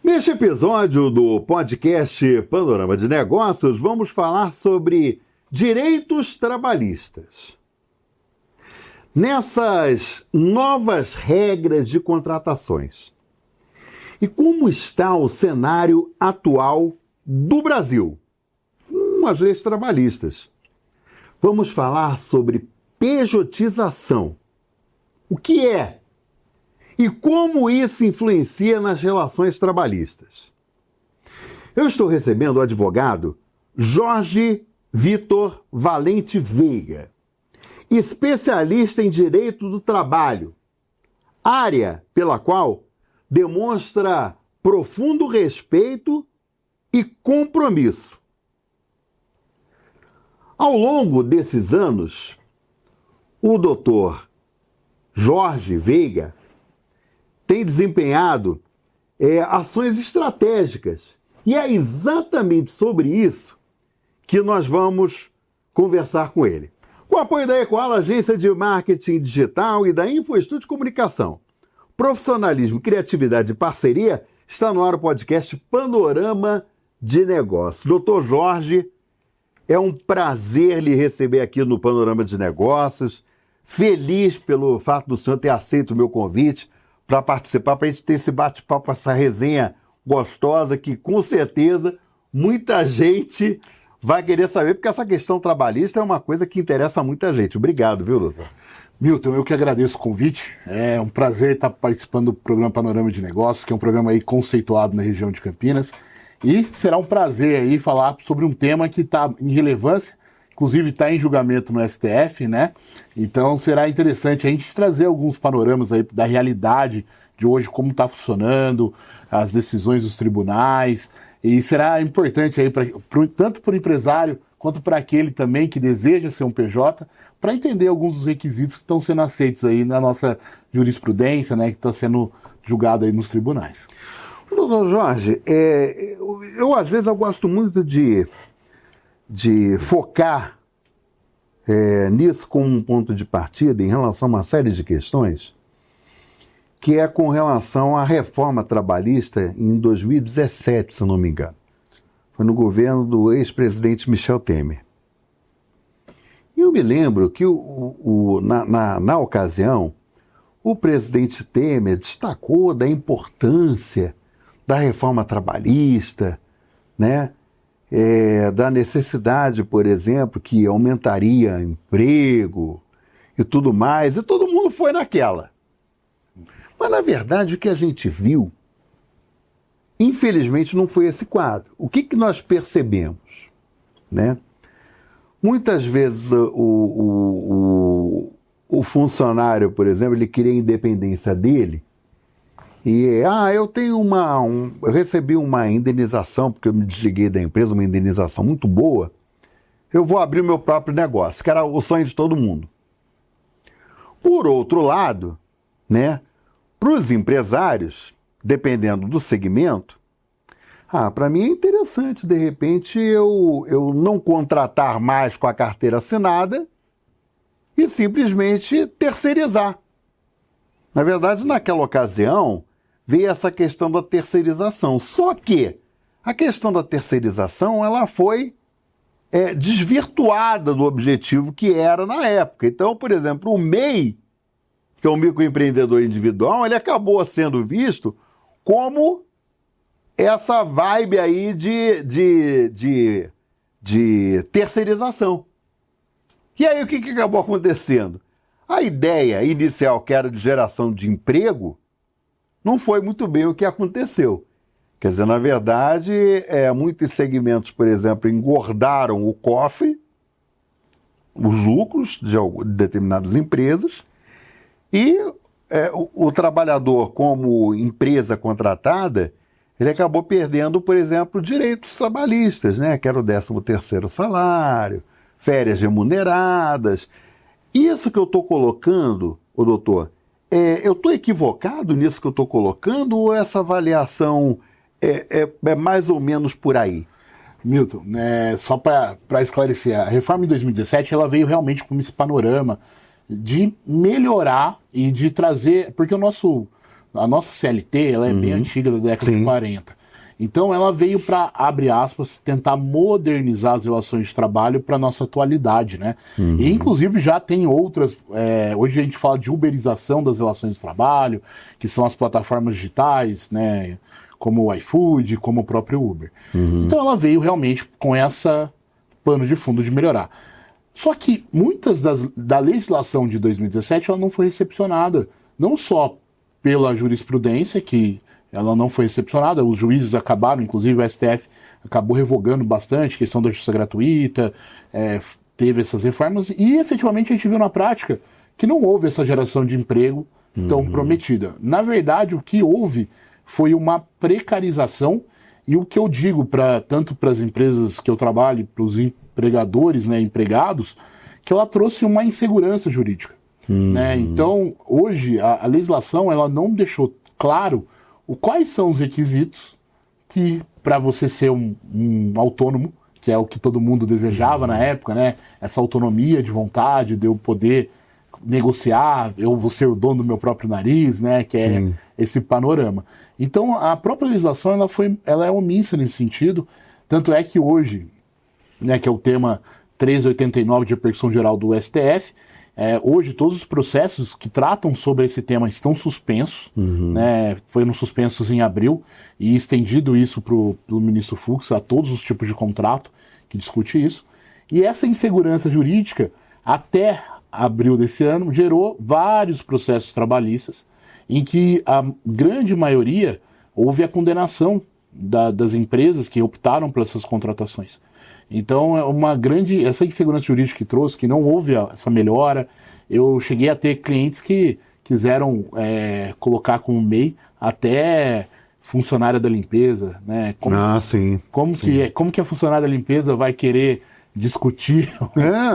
Neste episódio do podcast Panorama de Negócios, vamos falar sobre direitos trabalhistas. Nessas novas regras de contratações. E como está o cenário atual do Brasil com as leis trabalhistas? Vamos falar sobre pejotização. O que é? E como isso influencia nas relações trabalhistas? Eu estou recebendo o advogado Jorge Vitor Valente Veiga, especialista em direito do trabalho, área pela qual demonstra profundo respeito e compromisso. Ao longo desses anos, o doutor Jorge Veiga tem desempenhado ações estratégicas. E é exatamente sobre isso que nós vamos conversar com ele. Com o apoio da Equal, agência de marketing digital, e da InfoEstudio Comunicação. Profissionalismo, criatividade e parceria, está no ar o podcast Panorama de Negócios. Doutor Jorge, é um prazer lhe receber aqui no Panorama de Negócios. Feliz pelo fato do senhor ter aceito o meu convite para participar, para a gente ter esse bate-papo, essa resenha gostosa que com certeza muita gente vai querer saber, porque essa questão trabalhista é uma coisa que interessa muita gente. Obrigado, viu, doutor? Milton, eu que agradeço o convite. É um prazer estar participando do programa Panorama de Negócios, que é um programa aí conceituado na região de Campinas. E será um prazer aí falar sobre um tema que está em relevância, inclusive está em julgamento no STF, né? Então será interessante a gente trazer alguns panoramas aí da realidade de hoje, como está funcionando, as decisões dos tribunais, e será importante aí tanto para o empresário quanto para aquele também que deseja ser um PJ, para entender alguns dos requisitos que estão sendo aceitos aí na nossa jurisprudência, né? Que está sendo julgado aí nos tribunais. Doutor Jorge, eu às vezes eu gosto muito de focar nisso como um ponto de partida em relação a uma série de questões, que é com relação à reforma trabalhista em 2017, se não me engano. Foi no governo do ex-presidente Michel Temer. E eu me lembro que na ocasião, o presidente Temer destacou da importância da reforma trabalhista, né? Da necessidade, por exemplo, que aumentaria emprego e tudo mais, e todo mundo foi naquela. Mas, na verdade, o que a gente viu, infelizmente, não foi esse quadro. O que nós percebemos? Né? Muitas vezes o funcionário, por exemplo, ele queria a independência dele, e eu recebi uma indenização, porque eu me desliguei da empresa, uma indenização muito boa, eu vou abrir o meu próprio negócio, que era o sonho de todo mundo. Por outro lado, né, para os empresários, dependendo do segmento, para mim é interessante, de repente, eu não contratar mais com a carteira assinada e simplesmente terceirizar. Na verdade, naquela ocasião, veio essa questão da terceirização. Só que a questão da terceirização ela foi desvirtuada do objetivo que era na época. Então, por exemplo, o MEI, que é um microempreendedor individual, ele acabou sendo visto como essa vibe aí de terceirização. E aí o que acabou acontecendo? A ideia inicial, que era de geração de emprego, não foi muito bem o que aconteceu. Quer dizer, na verdade, muitos segmentos, por exemplo, engordaram o cofre, os lucros de determinadas empresas, e o trabalhador, como empresa contratada, ele acabou perdendo, por exemplo, direitos trabalhistas, né? Que era o 13º salário, férias remuneradas. Isso que eu estou colocando, doutor, eu estou equivocado nisso que eu estou colocando, ou essa avaliação é mais ou menos por aí? Milton, só para esclarecer, a reforma em 2017 ela veio realmente com esse panorama de melhorar e de trazer, porque o nosso A nossa CLT, ela é bem antiga, da década de 40. Então ela veio para, abre aspas, tentar modernizar as relações de trabalho para a nossa atualidade, né? E inclusive já tem outras, hoje a gente fala de uberização das relações de trabalho, que são as plataformas digitais, né? Como o iFood, como o próprio Uber. Então ela veio realmente com essa pano de fundo de melhorar. Só que muitas da legislação de 2017 ela não foi recepcionada, não só pela jurisprudência, que ela não foi recepcionada, os juízes acabaram, inclusive o STF acabou revogando bastante, questão da justiça gratuita, teve essas reformas, e efetivamente a gente viu na prática que não houve essa geração de emprego tão prometida. Na verdade, o que houve foi uma precarização, e o que eu digo tanto para as empresas que eu trabalho, para os empregadores, né, empregados, que ela trouxe uma insegurança jurídica. Né? Então, hoje, a legislação ela não deixou claro quais são os requisitos que, para você ser um autônomo, que é o que todo mundo desejava na época, né? Essa autonomia de vontade, de eu poder negociar, eu vou ser o dono do meu próprio nariz, né? Que é esse panorama. Então, a própria legislação ela é omissa nesse sentido, tanto é que hoje, né, que é o tema 389 de repercussão geral do STF, hoje todos os processos que tratam sobre esse tema estão suspensos, né, foram suspensos em abril, e estendido isso pelo ministro Fux a todos os tipos de contrato que discute isso. E essa insegurança jurídica, até abril desse ano, gerou vários processos trabalhistas, em que a grande maioria houve a condenação das empresas que optaram por essas contratações. Então, essa insegurança jurídica que trouxe, que não houve essa melhora. Eu cheguei a ter clientes que quiseram colocar como MEI até funcionária da limpeza, né? Como que a funcionária da limpeza vai querer discutir o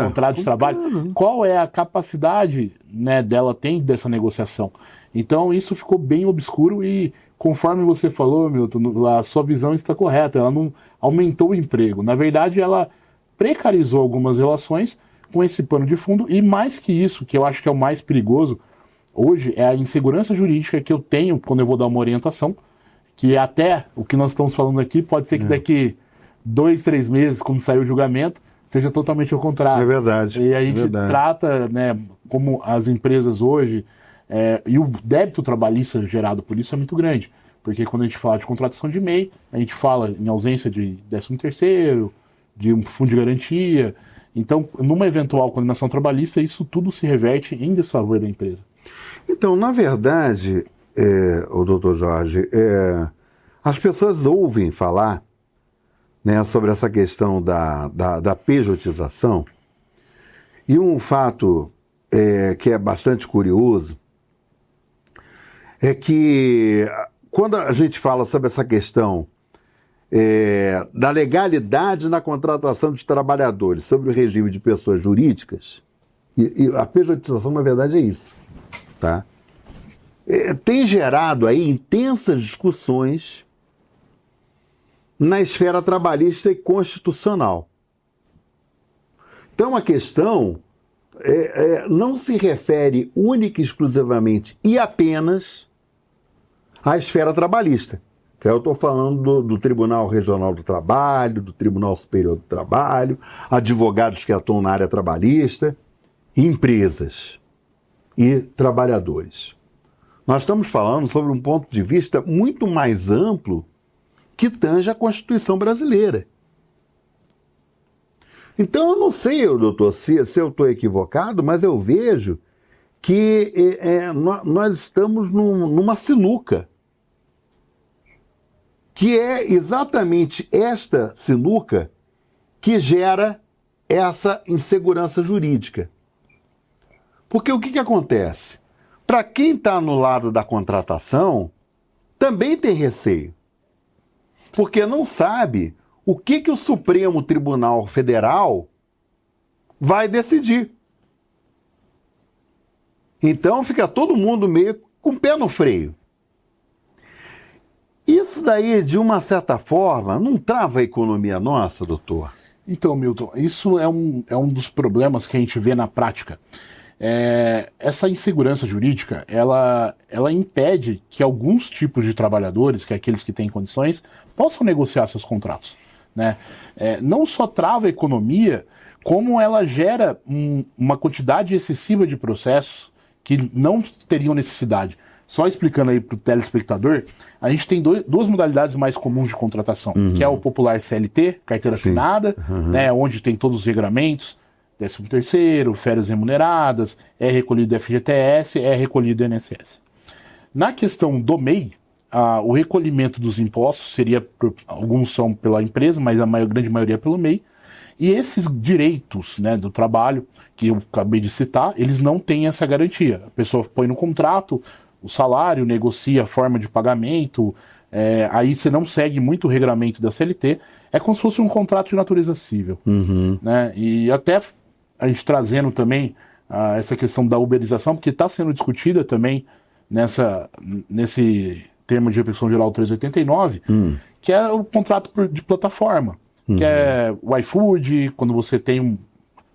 contrato de trabalho? Qual é a capacidade, né, dela tem dessa negociação? Então, isso ficou bem obscuro e, conforme você falou, Milton, a sua visão está correta. Ela não aumentou o emprego. Na verdade, ela precarizou algumas relações com esse pano de fundo. E mais que isso, que eu acho que é o mais perigoso hoje, é a insegurança jurídica que eu tenho quando eu vou dar uma orientação, que até o que nós estamos falando aqui pode ser que daqui 2, 3 meses, quando sair o julgamento, seja totalmente ao contrário. É verdade. E a gente trata, né, como as empresas hoje, e o débito trabalhista gerado por isso é muito grande. Porque quando a gente fala de contratação de MEI, a gente fala em ausência de 13º, de um fundo de garantia. Então, numa eventual condenação trabalhista, isso tudo se reverte em desfavor da empresa. Então, na verdade, o doutor Jorge, as pessoas ouvem falar, né, sobre essa questão da pejotização, e um fato que é bastante curioso é que quando a gente fala sobre essa questão da legalidade na contratação de trabalhadores sobre o regime de pessoas jurídicas, e a pejotização, na verdade, é isso, tá? Tem gerado aí intensas discussões na esfera trabalhista e constitucional. Então, a questão não se refere única e exclusivamente e apenas à esfera trabalhista. Que eu estou falando do Tribunal Regional do Trabalho, do Tribunal Superior do Trabalho, advogados que atuam na área trabalhista, empresas e trabalhadores. Nós estamos falando sobre um ponto de vista muito mais amplo que tange a Constituição brasileira. Então, eu não sei, doutor, se eu estou equivocado, mas eu vejo que nós estamos numa sinuca, que é exatamente esta sinuca que gera essa insegurança jurídica. Porque o que acontece? Para quem está no lado da contratação, também tem receio. Porque não sabe o que o Supremo Tribunal Federal vai decidir. Então fica todo mundo meio com o pé no freio. Isso daí, de uma certa forma, não trava a economia nossa, doutor? Então, Milton, isso é um dos problemas que a gente vê na prática. Essa insegurança jurídica, ela impede que alguns tipos de trabalhadores, que é aqueles que têm condições, possam negociar seus contratos, né? Não só trava a economia, como ela gera uma quantidade excessiva de processos que não teriam necessidade. Só explicando aí para o telespectador, a gente tem duas modalidades mais comuns de contratação, que é o popular CLT, carteira assinada, né, onde tem todos os regramentos, 13º, férias remuneradas, é recolhido do FGTS, é recolhido do INSS. Na questão do MEI, o recolhimento dos impostos seria, alguns são pela empresa, mas a grande maioria pelo MEI, e esses direitos, né, do trabalho, que eu acabei de citar, eles não têm essa garantia. A pessoa põe no contrato o salário, negocia a forma de pagamento, aí você não segue muito o regramento da CLT, é como se fosse um contrato de natureza civil. Né? E até a gente trazendo também essa questão da uberização, porque está sendo discutida também nesse termo de repercussão geral 389, que é o contrato de plataforma, que é o iFood, quando você tem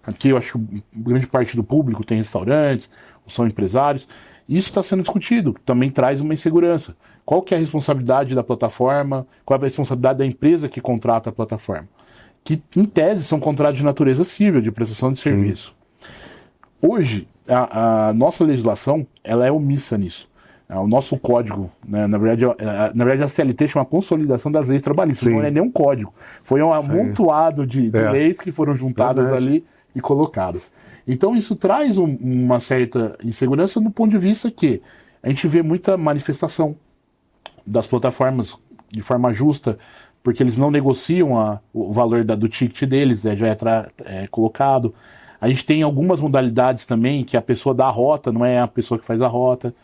aqui eu acho que grande parte do público tem restaurantes, são empresários. Isso está sendo discutido, também traz uma insegurança. Qual que é a responsabilidade da plataforma? Qual é a responsabilidade da empresa que contrata a plataforma? Que, em tese, são contratos de natureza civil, de prestação de serviço. Hoje, a nossa legislação ela é omissa nisso. O nosso código, né, na verdade a CLT chama Consolidação das Leis Trabalhistas, não é nem um código. Foi um amontoado de leis que foram juntadas ali e colocadas. Então isso traz uma certa insegurança no ponto de vista que a gente vê muita manifestação das plataformas de forma justa, porque eles não negociam o valor do ticket deles, já é colocado. A gente tem algumas modalidades também que a pessoa dá a rota, não é a pessoa que faz a rota.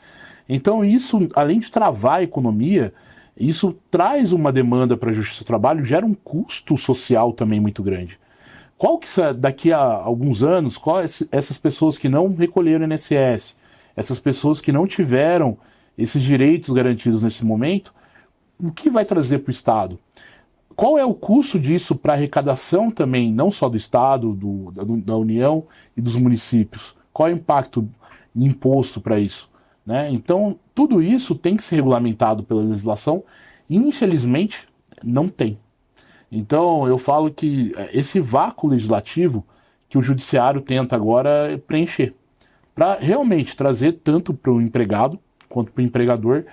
Então isso, além de travar a economia, isso traz uma demanda para a Justiça do Trabalho, gera um custo social também muito grande. Qual que daqui a alguns anos, essas pessoas que não recolheram INSS, essas pessoas que não tiveram esses direitos garantidos nesse momento, o que vai trazer para o Estado? Qual é o custo disso para a arrecadação também, não só do Estado, da União e dos municípios? Qual é o impacto em imposto para isso? Né? Então, tudo isso tem que ser regulamentado pela legislação e, infelizmente, não tem. Então, eu falo que esse vácuo legislativo que o judiciário tenta agora preencher, para realmente trazer tanto para o empregado quanto para o empregador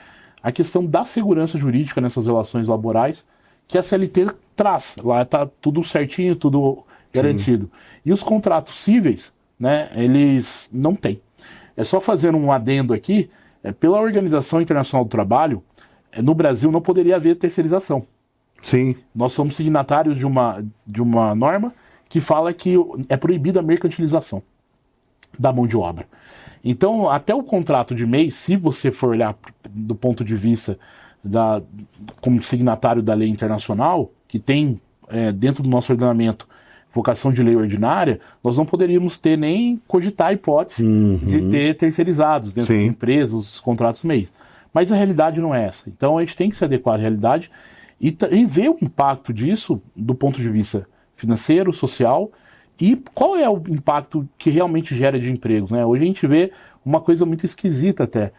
a questão da segurança jurídica nessas relações laborais que a CLT traz. Lá está tudo certinho, tudo garantido. E os contratos cíveis, né, eles não têm. É só fazer um adendo aqui, pela Organização Internacional do Trabalho, no Brasil não poderia haver terceirização. Sim. Nós somos signatários de uma norma que fala que é proibida a mercantilização da mão de obra. Então, até o contrato de MEI, se você for olhar do ponto de vista como signatário da lei internacional, que tem dentro do nosso ordenamento vocação de lei ordinária, nós não poderíamos ter nem cogitar a hipótese de ter terceirizados dentro de empresas, os contratos MEI. Mas a realidade não é essa. Então, a gente tem que se adequar à realidade e ver o impacto disso do ponto de vista financeiro, social, e qual é o impacto que realmente gera de empregos. Né? Hoje a gente vê uma coisa muito esquisita até.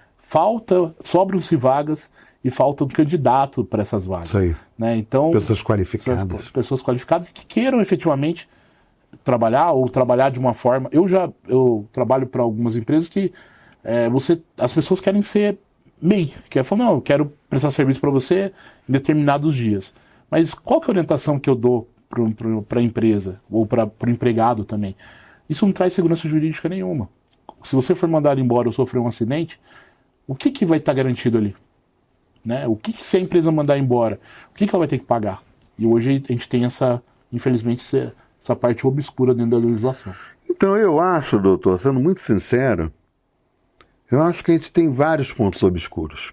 Sobram-se vagas e falta um candidato para essas vagas. Isso aí. Né? Então, pessoas qualificadas. Pessoas qualificadas que queiram efetivamente trabalhar ou trabalhar de uma forma... Eu trabalho para algumas empresas que as pessoas querem ser MEI, que é falar, não, eu quero prestar serviço para você em determinados dias. Mas qual que é a orientação que eu dou para a empresa, ou para o empregado também? Isso não traz segurança jurídica nenhuma. Se você for mandado embora ou sofrer um acidente, o que vai estar garantido ali? Né? O que se a empresa mandar embora? O que ela vai ter que pagar? E hoje a gente tem infelizmente, essa parte obscura dentro da legislação. Então eu acho, doutor, sendo muito sincero, eu acho que a gente tem vários pontos obscuros.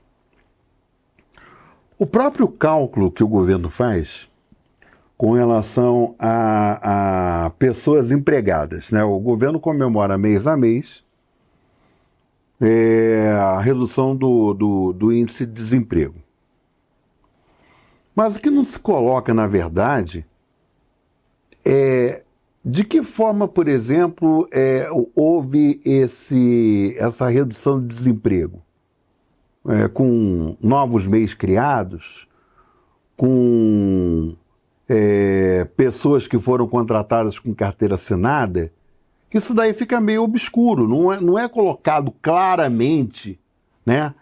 O próprio cálculo que o governo faz com relação a pessoas empregadas, né? O governo comemora mês a mês a redução do índice de desemprego. Mas o que não se coloca, na verdade, é de que forma, por exemplo, houve essa redução de desemprego? Com novos meios criados, com pessoas que foram contratadas com carteira assinada, isso daí fica meio obscuro, não é colocado claramente, né?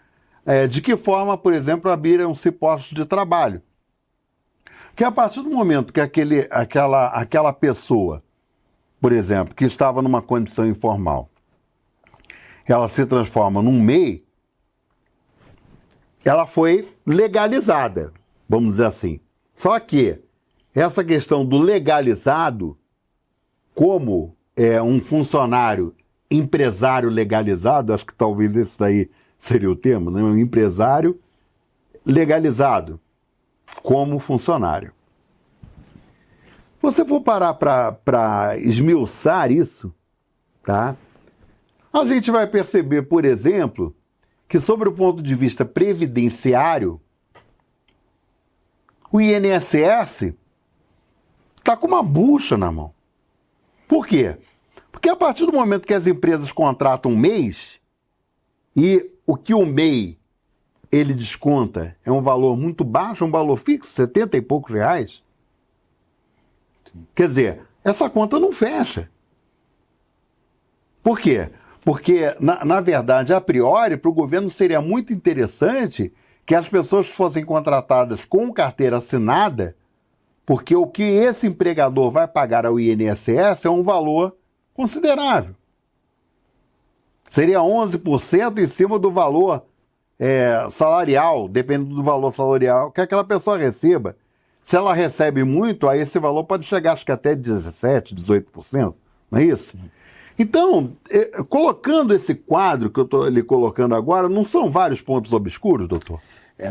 De que forma, por exemplo, abriram-se postos de trabalho. Que a partir do momento que aquela pessoa, por exemplo, que estava numa condição informal, ela se transforma num MEI, ela foi legalizada, vamos dizer assim. Só que essa questão do legalizado, como um funcionário empresário legalizado, acho que talvez esse daí seria o termo, né? Um empresário legalizado como funcionário. Se você for parar para esmiuçar isso, tá? A gente vai perceber, por exemplo, que sobre o ponto de vista previdenciário, o INSS está com uma bucha na mão. Por quê? Porque a partir do momento que as empresas contratam um mês, e o que o MEI ele desconta é um valor muito baixo, um valor fixo, 70 e poucos reais. Quer dizer, essa conta não fecha. Por quê? Porque, na verdade, a priori, para o governo seria muito interessante que as pessoas fossem contratadas com carteira assinada, porque o que esse empregador vai pagar ao INSS é um valor considerável. Seria 11% em cima do valor salarial, dependendo do valor salarial que aquela pessoa receba. Se ela recebe muito, aí esse valor pode chegar, acho que até 17%, 18%, não é isso? Então, colocando esse quadro que eu estou ali colocando agora, não são vários pontos obscuros, doutor?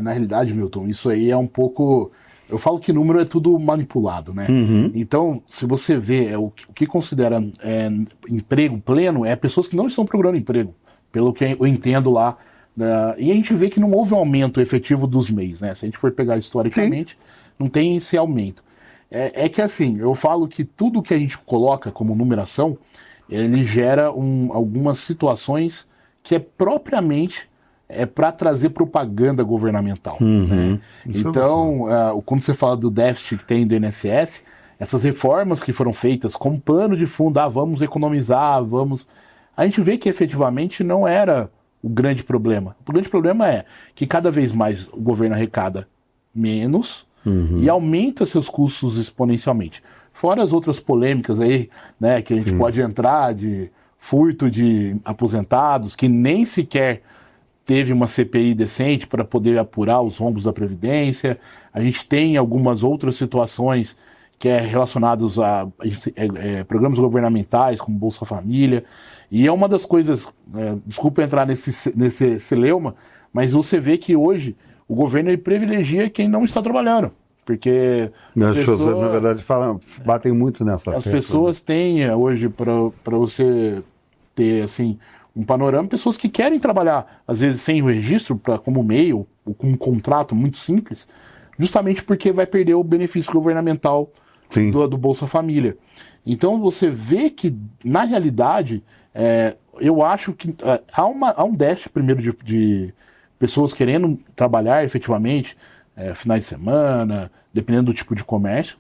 Na realidade, Milton, isso aí é um pouco... Eu falo que número é tudo manipulado, né? Uhum. Então, se você vê o que considera emprego pleno, é pessoas que não estão procurando emprego, pelo que eu entendo lá. E a gente vê que não houve um aumento efetivo dos MEIs, né? Se a gente for pegar historicamente, não tem esse aumento. É que assim, eu falo que tudo que a gente coloca como numeração, ele gera algumas situações que é propriamente para trazer propaganda governamental. Uhum. Né? Então, quando você fala do déficit que tem do INSS, essas reformas que foram feitas como pano de fundo, vamos economizar, a gente vê que efetivamente não era o grande problema. O grande problema é que cada vez mais o governo arrecada menos e aumenta seus custos exponencialmente. Fora as outras polêmicas aí, né, que a gente pode entrar, de furto de aposentados, que nem sequer teve uma CPI decente para poder apurar os rombos da Previdência. A gente tem algumas outras situações que relacionadas a programas governamentais, como Bolsa Família. E é uma das coisas, desculpa entrar nesse celeuma, mas você vê que hoje o governo ele privilegia quem não está trabalhando. Porque as pessoas, na verdade, batem muito nessa As pessoas têm hoje, para você ter assim, um panorama, pessoas que querem trabalhar, às vezes sem o registro, como MEI, ou com um contrato muito simples, justamente porque vai perder o benefício governamental do Bolsa Família. Então você vê que, na realidade, eu acho que há um déficit, primeiro, de pessoas querendo trabalhar efetivamente, finais de semana, dependendo do tipo de comércio,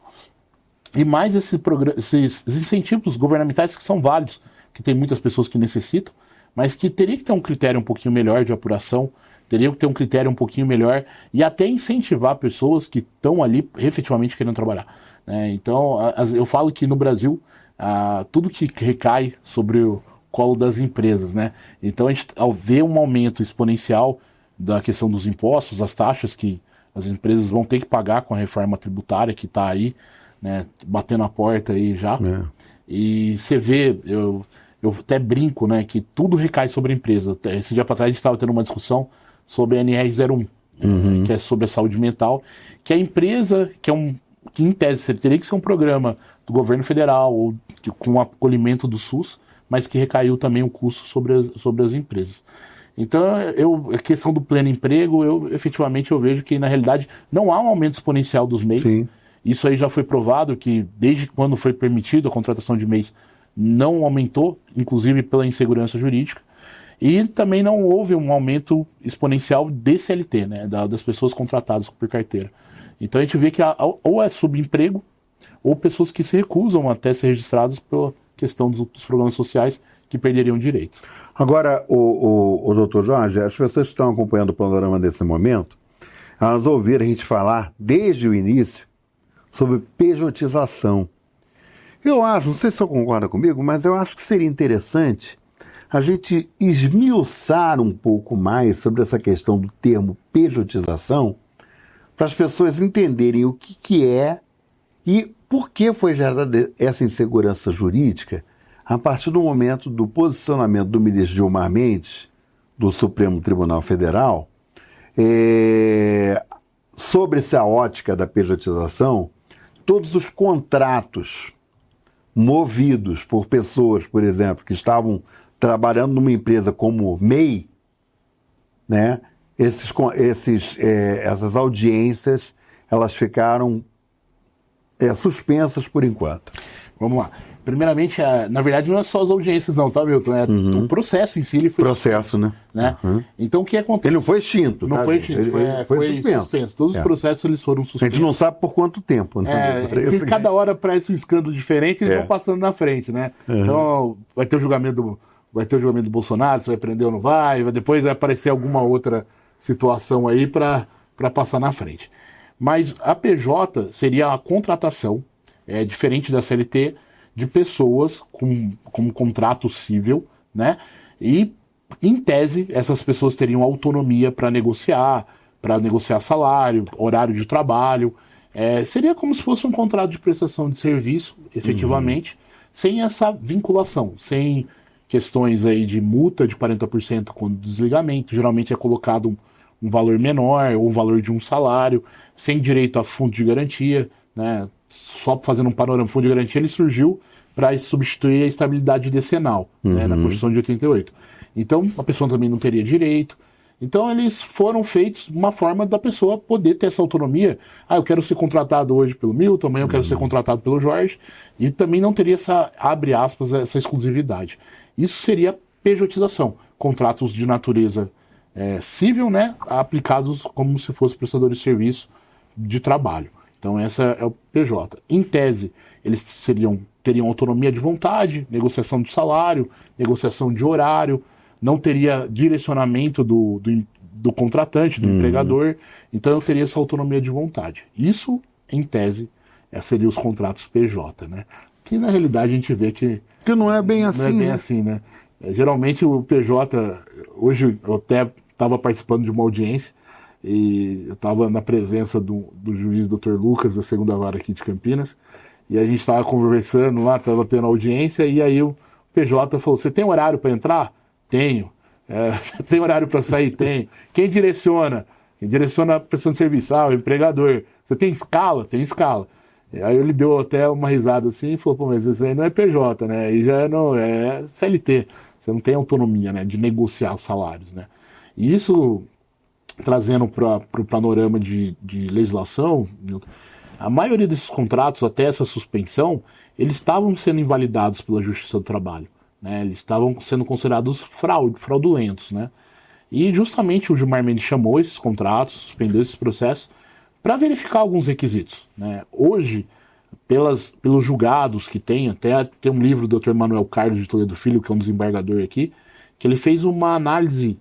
e mais esses incentivos governamentais que são válidos, que tem muitas pessoas que necessitam, mas que teria que ter um critério um pouquinho melhor de apuração, teria que ter um critério um pouquinho melhor e até incentivar pessoas que estão ali efetivamente querendo trabalhar. Né? Então, eu falo que no Brasil, tudo que recai sobre o colo das empresas. Né? Então, a gente, ao ver um aumento exponencial da questão dos impostos, das taxas que as empresas vão ter que pagar com a reforma tributária que está aí, né, batendo a porta aí já, e você vê... Eu até brinco, né, que tudo recai sobre a empresa. Esse dia para trás a gente estava tendo uma discussão sobre a NR01, que é sobre a saúde mental, que a empresa, que em tese teria que ser um programa do governo federal, ou com acolhimento do SUS, mas que recaiu também o custo sobre as empresas. Então, a questão do pleno emprego, efetivamente eu vejo que, na realidade, não há um aumento exponencial dos MEIs. Isso aí já foi provado que desde quando foi permitido a contratação de MEIs não aumentou, inclusive pela insegurança jurídica, e também não houve um aumento exponencial de CLT, né, das pessoas contratadas por carteira. Então a gente vê que ou é subemprego, ou pessoas que se recusam até ser registradas pela questão dos programas sociais que perderiam direitos. Agora, o doutor Jorge, as pessoas que estão acompanhando o panorama nesse momento, elas ouviram a gente falar desde o início sobre pejotização. Eu acho, não sei se você concorda comigo, mas eu acho que seria interessante a gente esmiuçar um pouco mais sobre essa questão do termo pejotização, para as pessoas entenderem o que é e por que foi gerada essa insegurança jurídica a partir do momento do posicionamento do ministro Gilmar Mendes, do Supremo Tribunal Federal, sobre essa ótica da pejotização. Todos os contratos movidos por pessoas, por exemplo, que estavam trabalhando numa empresa como MEI, né, essas audiências, elas ficaram suspensas por enquanto. Vamos lá. Primeiramente, na verdade, não é só as audiências não, tá, Milton? O processo em si, ele foi processo, suspenso, né? Uhum. Então, o que acontece? Ele não foi extinto. Não foi extinto, foi suspenso. Todos os processos eles foram suspensos. A gente não sabe por quanto tempo, né? Cada hora parece um escândalo diferente e eles vão passando na frente, né? Então, vai ter o julgamento do Bolsonaro, se vai prender ou não vai, depois vai aparecer alguma outra situação aí para passar na frente. Mas a PJ seria a contratação, diferente da CLT, de pessoas com contrato civil, né? E, em tese, essas pessoas teriam autonomia para negociar salário, horário de trabalho. Seria como se fosse um contrato de prestação de serviço, efetivamente, sem essa vinculação, sem questões aí de multa de 40% quando desligamento. Geralmente é colocado um valor menor ou o valor de um salário, sem direito a fundo de garantia, né? Só fazendo um panorama, fundo de garantia ele surgiu para substituir a estabilidade decenal, né, na Constituição de 88. Então, a pessoa também não teria direito. Então, eles foram feitos uma forma da pessoa poder ter essa autonomia. Eu quero ser contratado hoje pelo Milton, amanhã eu quero ser contratado pelo Jorge, e também não teria essa, abre aspas, essa exclusividade. Isso seria pejotização, contratos de natureza civil, né, aplicados como se fosse prestadores de serviço de trabalho. Então, essa é o PJ. Em tese, eles teriam autonomia de vontade, negociação de salário, negociação de horário, não teria direcionamento do contratante, do empregador, então eu teria essa autonomia de vontade. Isso, em tese, seriam os contratos PJ, né? Que, na realidade, a gente vê que não é bem assim. Não é bem assim, né? Geralmente, o PJ... Hoje, eu até estava participando de uma audiência, e eu estava na presença do juiz Dr. Lucas, da segunda vara aqui de Campinas, e a gente estava conversando lá, estava tendo audiência, e aí o PJ falou: você tem horário para entrar? Tenho. Tem horário para sair? Tenho. Quem direciona? Quem direciona a prestação de serviço? O empregador. Você tem escala? Tem escala. Aí ele deu até uma risada assim e falou: pô, mas isso aí não é PJ, né? Aí já não é CLT. Você não tem autonomia, né, de negociar os salários, né? E isso, trazendo para o panorama de legislação, a maioria desses contratos, até essa suspensão, eles estavam sendo invalidados pela Justiça do Trabalho, né? Eles estavam sendo considerados fraudulentos, né? E justamente o Gilmar Mendes chamou esses contratos, suspendeu esses processos, para verificar alguns requisitos, né? Hoje, pelos julgados que tem, até tem um livro do Dr. Manuel Carlos de Toledo Filho, que é um desembargador aqui, que ele fez uma análise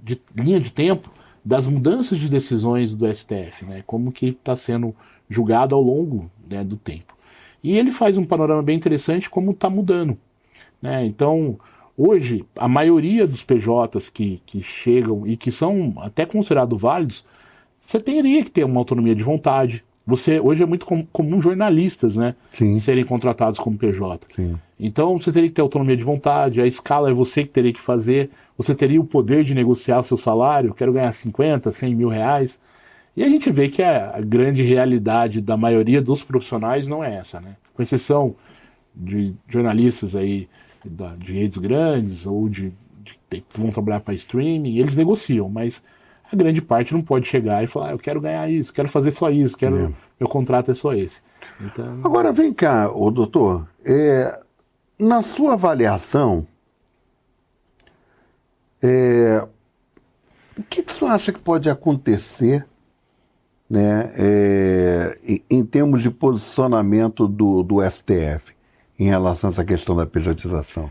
de linha de tempo das mudanças de decisões do STF, né? Como que está sendo julgado ao longo, né, do tempo. E ele faz um panorama bem interessante como está mudando, né? Então, hoje, a maioria dos PJs que chegam e que são até considerados válidos, você teria que ter uma autonomia de vontade. Hoje é muito comum jornalistas, né, serem contratados como PJ. Sim. Então você teria que ter autonomia de vontade, a escala é você que teria que fazer, você teria o poder de negociar seu salário, quero ganhar 50, 100 mil reais. E a gente vê que a grande realidade da maioria dos profissionais não é essa, né? Com exceção de jornalistas aí de redes grandes ou que vão trabalhar para streaming, eles negociam, mas a a grande parte não pode chegar e falar, eu quero ganhar isso, quero fazer só isso, meu contrato é só esse. Então... Agora vem cá, ô doutor, na sua avaliação, o que o senhor acha que pode acontecer, né, em termos de posicionamento do STF em relação a essa questão da pejotização?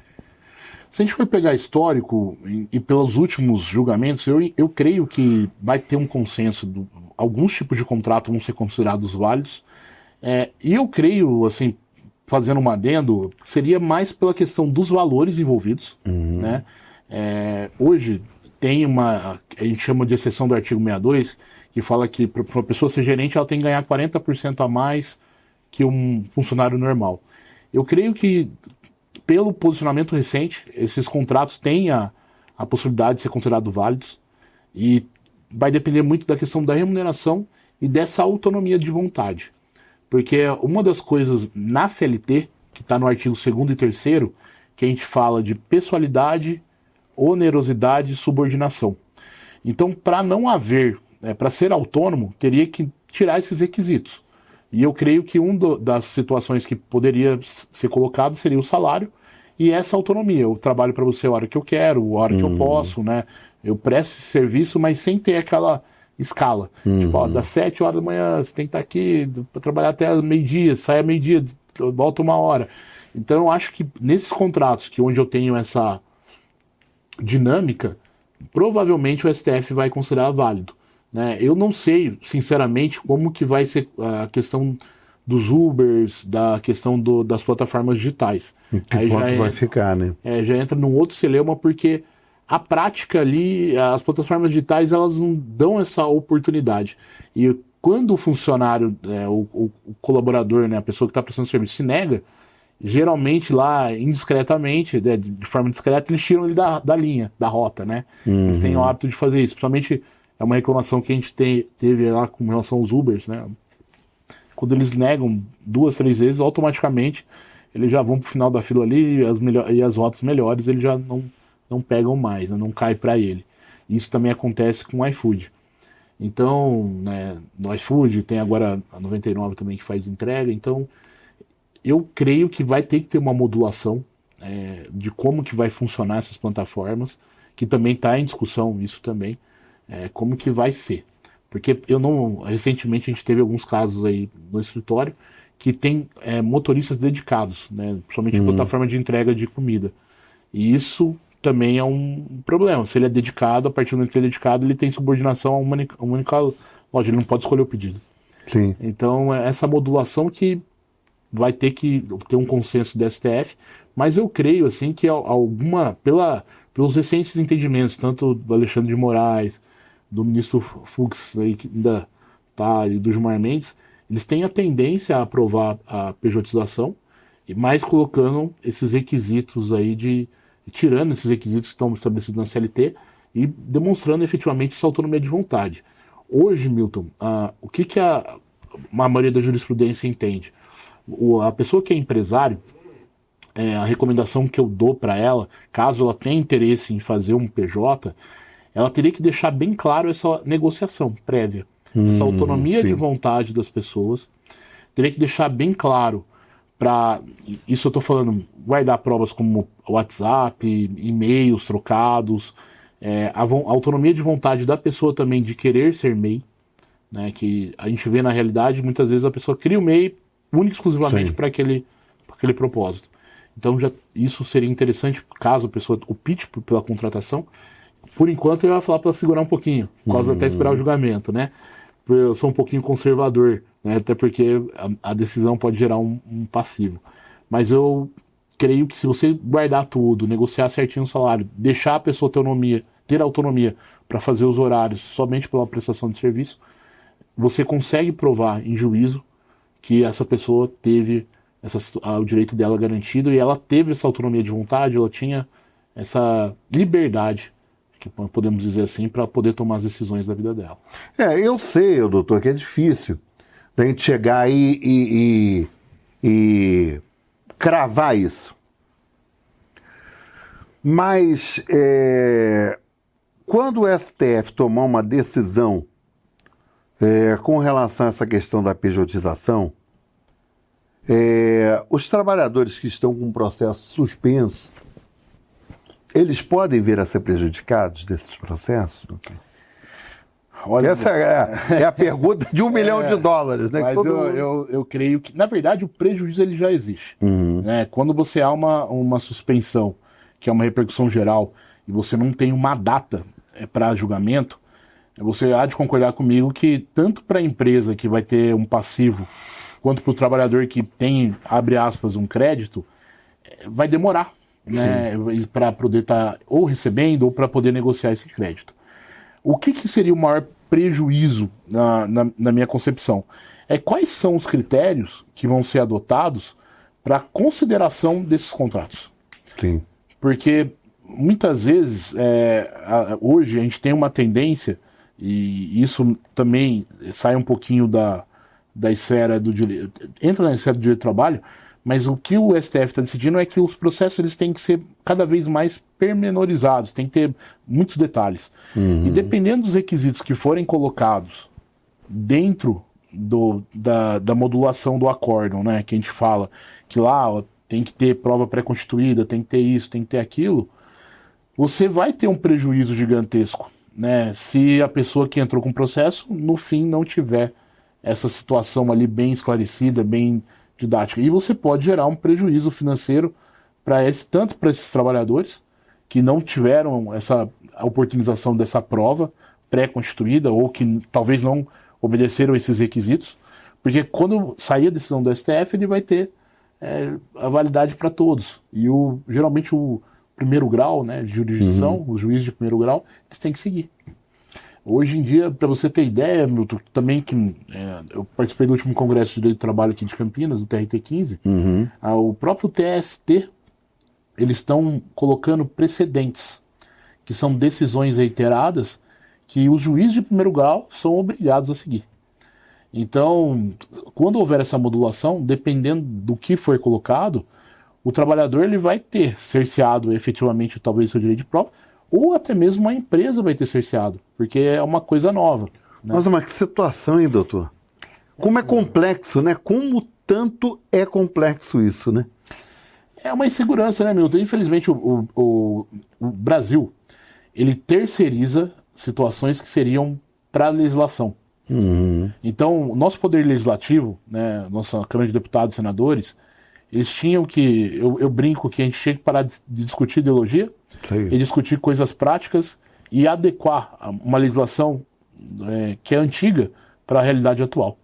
Se a gente for pegar histórico e pelos últimos julgamentos, eu creio que vai ter um consenso, alguns tipos de contrato vão ser considerados válidos, e eu creio, assim, fazendo um adendo, seria mais pela questão dos valores envolvidos, né? Hoje tem a gente chama de exceção do artigo 62, que fala que para uma pessoa ser gerente ela tem que ganhar 40% a mais que um funcionário normal. Eu creio que, pelo posicionamento recente, esses contratos têm a possibilidade de ser considerados válidos, e vai depender muito da questão da remuneração e dessa autonomia de vontade. Porque uma das coisas na CLT, que está no artigo 2º e 3º, que a gente fala de pessoalidade, onerosidade e subordinação. Então, para não haver, para ser autônomo, teria que tirar esses requisitos. E eu creio que das situações que poderia ser colocado seria o salário e essa autonomia. Eu trabalho para você a hora que eu quero, a hora que eu posso, né? Eu presto esse serviço, mas sem ter aquela escala. Tipo, ó, das 7 horas da manhã você tem que estar aqui para trabalhar até meio-dia, sai a meio-dia, volta 1 hora. Então eu acho que nesses contratos, onde eu tenho essa dinâmica, provavelmente o STF vai considerar válido. Né? Eu não sei, sinceramente, como que vai ser a questão dos Ubers, da questão das plataformas digitais. Que ponto vai ficar, né? Já entra num outro celeuma, porque a prática ali, as plataformas digitais, elas não dão essa oportunidade. E quando o funcionário, o colaborador, né, a pessoa que está prestando serviço, se nega, geralmente lá, indiscretamente, de forma discreta, eles tiram ele da linha, da rota, né? Eles têm o hábito de fazer isso, principalmente. É uma reclamação que a gente teve lá com relação aos Ubers, né? Quando eles negam 2, 3 vezes, automaticamente eles já vão para o final da fila ali e as rotas melhores eles já não pegam mais, né? Não cai para ele. Isso também acontece com o iFood. Então, né, no iFood tem agora a 99 também que faz entrega. Então, eu creio que vai ter que ter uma modulação de como que vai funcionar essas plataformas, que também está em discussão isso também. Como que vai ser. Porque recentemente a gente teve alguns casos aí no escritório que tem motoristas dedicados, né, principalmente em plataforma de entrega de comida. E isso também é um problema. Se ele é dedicado, a partir do momento que ele é dedicado, ele tem subordinação a uma única loja, ele não pode escolher o pedido. Sim. Então, essa modulação que vai ter que ter um consenso do STF, mas eu creio assim que pelos recentes entendimentos, tanto do Alexandre de Moraes, do ministro Fux aí, que ainda tá, e do Gilmar Mendes, eles têm a tendência a aprovar a pejotização, mas colocando esses requisitos aí tirando esses requisitos que estão estabelecidos na CLT e demonstrando efetivamente essa autonomia de vontade. Hoje, Milton, o que a maioria da jurisprudência entende? A pessoa que é empresário, a recomendação que eu dou para ela, caso ela tenha interesse em fazer um PJ, ela teria que deixar bem claro essa negociação prévia, essa autonomia de vontade das pessoas, teria que deixar bem claro isso eu estou falando, guardar provas como WhatsApp, e-mails trocados, a autonomia de vontade da pessoa também de querer ser MEI, né, que a gente vê na realidade, muitas vezes a pessoa cria o MEI única e exclusivamente para aquele propósito. Então isso seria interessante caso a pessoa opte pela contratação. Por enquanto eu ia falar para segurar um pouquinho, por causa até esperar o julgamento, né? Eu sou um pouquinho conservador, né? Até porque a decisão pode gerar um passivo. Mas eu creio que se você guardar tudo, negociar certinho o salário, deixar a pessoa ter autonomia para fazer os horários somente pela prestação de serviço, você consegue provar em juízo que essa pessoa teve o direito dela garantido e ela teve essa autonomia de vontade, ela tinha essa liberdade, que podemos dizer assim, para poder tomar as decisões da vida dela. Eu sei, doutor, que é difícil da gente chegar aí e cravar isso. Mas quando o STF tomar uma decisão com relação a essa questão da pejotização, os trabalhadores que estão com o processo suspenso, eles podem vir a ser prejudicados desses processos, doutor? Olha, essa é a pergunta de $1 milhão, né? Mas eu creio que, na verdade, o prejuízo ele já existe. Né? Quando você há uma suspensão, que é uma repercussão geral, e você não tem uma data para julgamento, você há de concordar comigo que tanto para a empresa que vai ter um passivo, quanto para o trabalhador que tem, abre aspas, um crédito, vai demorar, né? Para poder estar ou recebendo ou para poder negociar esse crédito. O que seria o maior prejuízo na minha concepção? Quais são os critérios que vão ser adotados para consideração desses contratos? Sim. Porque muitas vezes, hoje, a gente tem uma tendência, e isso também sai um pouquinho da esfera do direito, entra na esfera do direito do trabalho, mas o que o STF está decidindo é que os processos eles têm que ser cada vez mais pormenorizados, tem que ter muitos detalhes. E dependendo dos requisitos que forem colocados dentro da modulação do acórdão, né, que a gente fala que lá tem que ter prova pré-constituída, tem que ter isso, tem que ter aquilo, você vai ter um prejuízo gigantesco, né, se a pessoa que entrou com o processo, no fim, não tiver essa situação ali bem esclarecida, bem didática. E você pode gerar um prejuízo financeiro tanto para esses trabalhadores que não tiveram a oportunização dessa prova pré-constituída ou que talvez não obedeceram esses requisitos, porque quando sair a decisão do STF, ele vai ter a validade para todos. E geralmente o primeiro grau, né, de jurisdição, o juiz de primeiro grau, eles têm que seguir. Hoje em dia, para você ter ideia, Milton, também que eu participei do último Congresso de Direito do Trabalho aqui de Campinas, do TRT15, o próprio TST, eles estão colocando precedentes, que são decisões reiteradas, que os juízes de primeiro grau são obrigados a seguir. Então, quando houver essa modulação, dependendo do que for colocado, o trabalhador ele vai ter cerceado efetivamente talvez seu direito de prova, ou até mesmo a empresa vai ter cerceado, porque é uma coisa nova. Né? Nossa, mas que situação, hein, doutor? Como é complexo, né? Como tanto é complexo isso, né? É uma insegurança, né, Milton? Infelizmente, o Brasil, ele terceiriza situações que seriam para a legislação. Então, o nosso poder legislativo, né, nossa Câmara de Deputados e Senadores, eles tinham que, eu brinco que a gente tinha que parar de discutir ideologia e discutir coisas práticas e adequar uma legislação que é antiga para a realidade atual.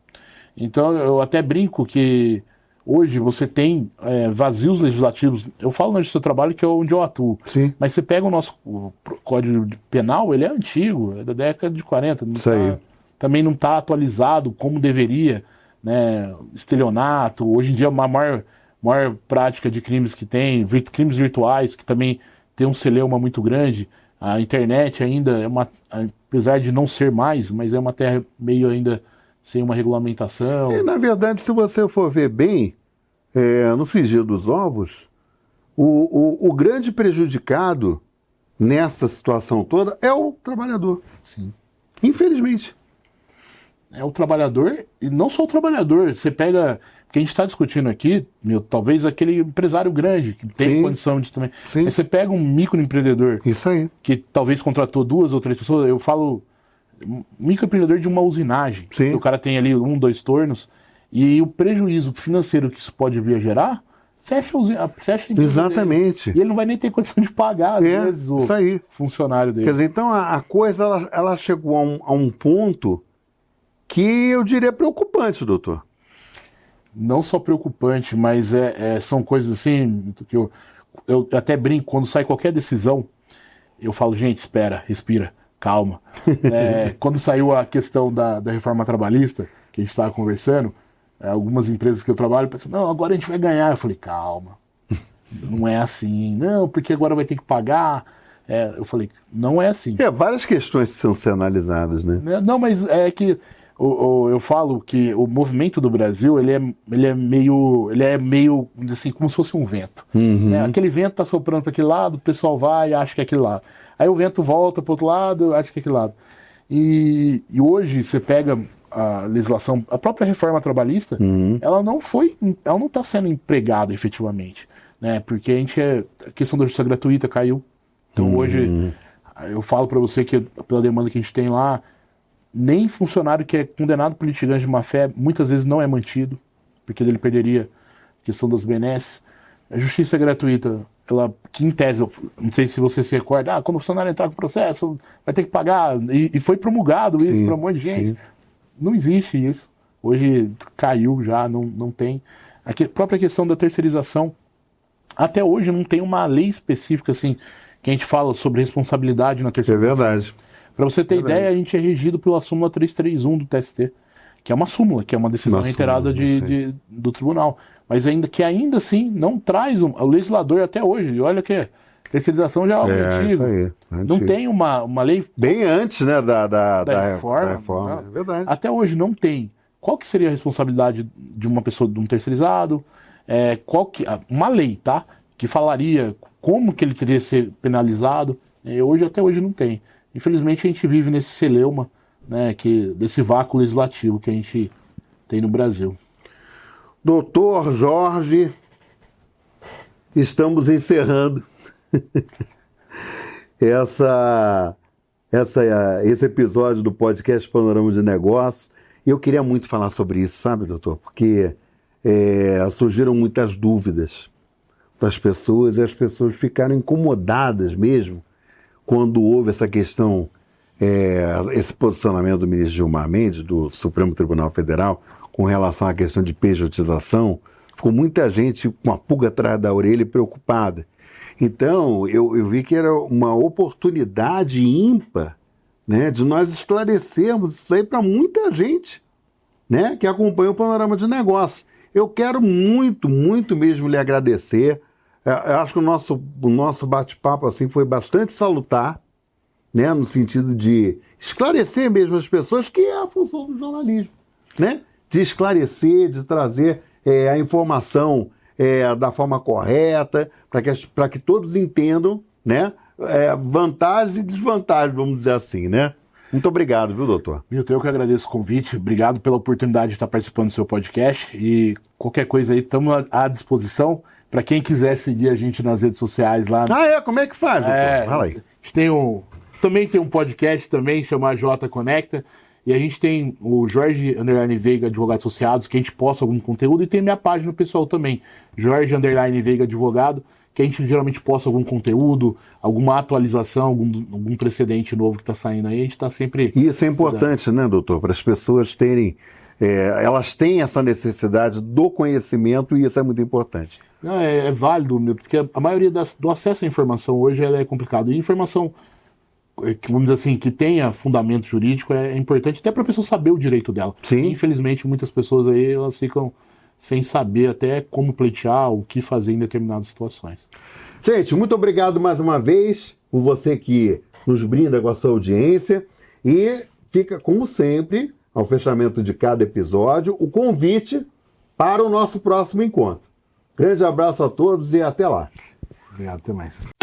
Então, eu até brinco que hoje você tem vazios legislativos. Eu falo na Justiça do Trabalho, que é onde eu atuo. Sim. Mas você pega o Código Penal, ele é antigo, é da década de 40. Também não está atualizado como deveria. Né? Estelionato, hoje em dia a maior prática de crimes que tem, crimes virtuais, que também tem um celeuma muito grande. A internet ainda apesar de não ser mais, mas é uma terra meio ainda sem uma regulamentação. E, na verdade, se você for ver bem, no frigir dos ovos, o grande prejudicado nessa situação toda é o trabalhador. Sim. Infelizmente. É o trabalhador, e não só o trabalhador. Você pega, o que a gente está discutindo aqui, talvez aquele empresário grande, que tem condição de também. Aí você pega um microempreendedor, isso aí, que talvez contratou 2 ou 3 pessoas, eu falo microempreendedor de uma usinagem, que o cara tem ali 1, 2 tornos, e o prejuízo financeiro que isso pode vir a gerar, fecha a empresa. Exatamente. Dele. E ele não vai nem ter condição de pagar, às vezes, o funcionário dele. Quer dizer, então a coisa ela chegou a um ponto que eu diria preocupante, doutor. Não só preocupante, mas são coisas assim que eu até brinco, quando sai qualquer decisão, eu falo, gente, espera, respira, calma. Quando saiu a questão da reforma trabalhista, que a gente estava conversando, algumas empresas que eu trabalho pensam, não, agora a gente vai ganhar. Eu falei, calma, não é assim, não, porque agora vai ter que pagar. Eu falei, não é assim. Várias questões precisam ser analisadas, né? Não, mas é que eu falo que o movimento do Brasil ele é meio assim, como se fosse um vento. Né? Aquele vento está soprando para aquele lado, o pessoal vai e acha que é aquele lado. Aí o vento volta para outro lado, eu acho que é aquele lado. E hoje você pega a legislação, a própria reforma trabalhista, ela não está sendo empregada efetivamente, né? Porque a questão da justiça gratuita caiu. Então hoje eu falo para você que pela demanda que a gente tem lá, nem funcionário que é condenado por litigância de má-fé muitas vezes não é mantido, porque ele perderia a questão das benesses. A justiça gratuita, ela, que em tese, não sei se você se recorda, quando o funcionário entrar com o processo, vai ter que pagar, e foi promulgado isso para um monte de gente. Sim. Não existe isso. Hoje caiu já, não tem. A própria questão da terceirização, até hoje não tem uma lei específica assim, que a gente fala sobre responsabilidade na terceirização. É verdade. Para você ter ideia, a gente é regido pela súmula 331 do TST, que é uma súmula, que é uma decisão reiterada do tribunal. Mas ainda assim não traz o legislador até hoje. E olha que a terceirização já é algo antigo. Isso aí, não tem uma lei... Bem antes, né, da reforma. É verdade. Até hoje não tem. Qual que seria a responsabilidade de uma pessoa, de um terceirizado? Uma lei, tá? Que falaria como que ele teria que ser penalizado. Até hoje não tem. Infelizmente a gente vive nesse celeuma, né, desse vácuo legislativo que a gente tem no Brasil. Doutor Jorge, estamos encerrando esse episódio do podcast Panorama de Negócios. Eu queria muito falar sobre isso, sabe, doutor? Porque surgiram muitas dúvidas das pessoas e as pessoas ficaram incomodadas mesmo quando houve essa questão, esse posicionamento do ministro Gilmar Mendes, do Supremo Tribunal Federal, com relação à questão de pejotização. Ficou muita gente com a pulga atrás da orelha e preocupada. Então, eu vi que era uma oportunidade ímpar, né, de nós esclarecermos isso aí para muita gente, né, que acompanha o Panorama de Negócios. Eu quero muito, muito mesmo lhe agradecer. Eu acho que o nosso bate-papo assim, foi bastante salutar, né, no sentido de esclarecer mesmo as pessoas, que é a função do jornalismo, né? De esclarecer, de trazer a informação da forma correta, para que todos entendam, né, vantagens e desvantagens, vamos dizer assim, né? Muito obrigado, viu, doutor? Milton, eu que agradeço o convite, obrigado pela oportunidade de estar participando do seu podcast, e qualquer coisa aí, estamos à disposição para quem quiser seguir a gente nas redes sociais lá. Como é que faz, doutor? Fala aí. A gente também tem um podcast também, chamado J Conecta, e a gente tem o Jorge _Veiga Advogados Associados, que a gente posta algum conteúdo, e tem minha página pessoal também, Jorge _Veiga Advogado, que a gente geralmente posta algum conteúdo, alguma atualização, algum precedente novo que está saindo aí, a gente está sempre... E isso é importante, né, doutor, para as pessoas terem... elas têm essa necessidade do conhecimento, e isso é muito importante. Não, é válido, porque a maioria do acesso à informação hoje ela é complicado. E informação, vamos dizer assim, que tenha fundamento jurídico é importante até para a pessoa saber o direito dela. Sim. E, infelizmente, muitas pessoas aí elas ficam sem saber até como pleitear, o que fazer em determinadas situações. Gente, muito obrigado mais uma vez por você que nos brinda com a sua audiência, e fica, como sempre, ao fechamento de cada episódio, o convite para o nosso próximo encontro. Grande abraço a todos e até lá. Obrigado, até mais.